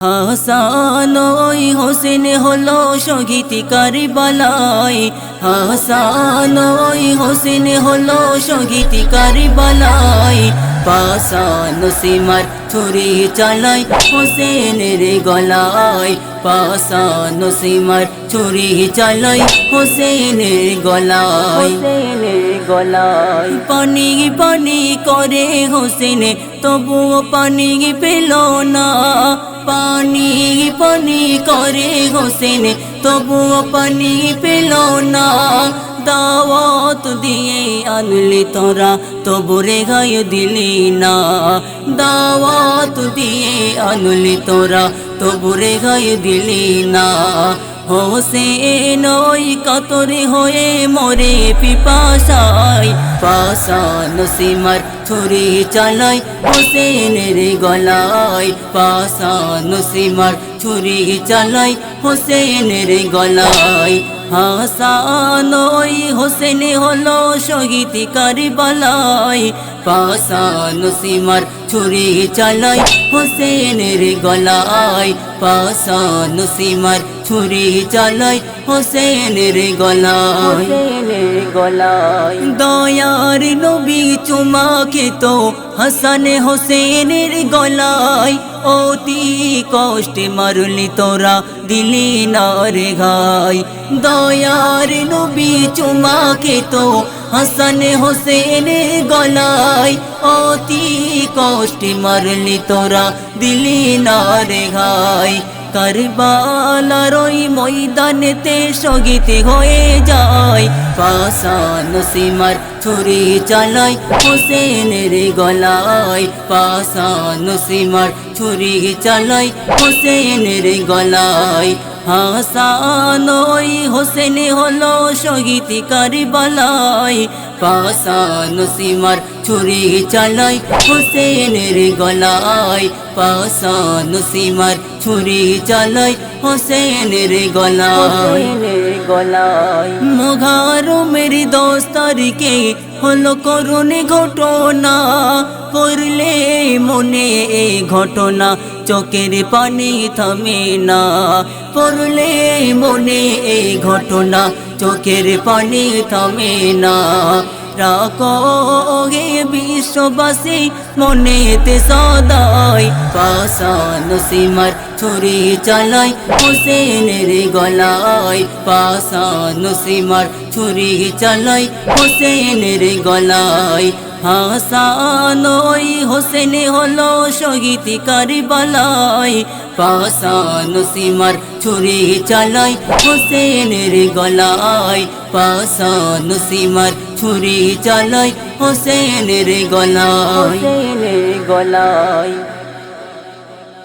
হাসান ওই হোসেন হলো শহীদ কারবালায়। হাসান ওই হোসেন হলো শহীদ কারবালায়। পাষাণ সীমার ছুরি চালায় হোসেনের গলায়। পাষাণ সীমার ছুরি চালায় হোসেনের গলায়। পানি পানি করে হোসেন তবুও পানি পেল না। পানি পানি করে হোসেন তবুও পানি পেল না। দাওয়াত দিয়ে আনলি তোরা তবু রেহাই দিলি না। দাওয়াত দিয়ে আনলি তোরা তবু রেহাই দিলি না। হোসেন ওই কাতরে হয়ে মরে পিপাসায়। পাষাণ সীমার ছুরি চালায় হোসেনের গলায়। পাষাণ সীমার ছুরি চালায় হোসেনের গলায়। হাসান ওই হোসেন হলো শহীদ কারবালায়। পাষাণ সীমার ছুরি চালায় হোসেনের গলায়। পাষাণ সীমার ছুরি চালায় হোসেনের গলায়। দয়ার নবী চুমা খেত হাসান হোসেনের গলায়। অতি কষ্টে মারলি তোরা দিলি না রেহাই। দয়ার নবী চুমা খেত হাসান হোসেনের গলায়। অতি কষ্টে মারলি তোরা দিলি না রেহাই। কারবালার ওই ময়দানেতে শহীদ হয়ে যায়। পাষাণ সীমার ছুরি চালায় হোসেনের গলায়। পাষাণ সীমার ছুরি চালায় হোসেনের গলায়। হাসান ওই হোসেন হলো শহীদ কারবালায়। পাষাণ সীমার ছুরি চালায় হোসেনের গলায়। পাষাণ সীমার ছুরি চালায় হোসেনের গলায়। মুহররমের 10 তারিখে হলো করুণ ঘটনা। পড়লে মনে এই ঘটনা চোখের পানি থামে না। পড়লে মনে এই ঘটনা চোখের পানি থামে না। রাখো গে বিশ্ববাসী মনেতে সদাই। পাষাণ সীমার ছুরি চালায় হোসেনের গলায়। পাষাণ সীমার ছুরি চালায় হোসেনের গলায়। হাসান ওই হোসেন হলো শহীদ কারবালায়। পাষাণ সীমার ছুরি চালায় হোসেনের গলায়। পাষাণ সীমার ছুরি চালায় হোসেনের গলায়।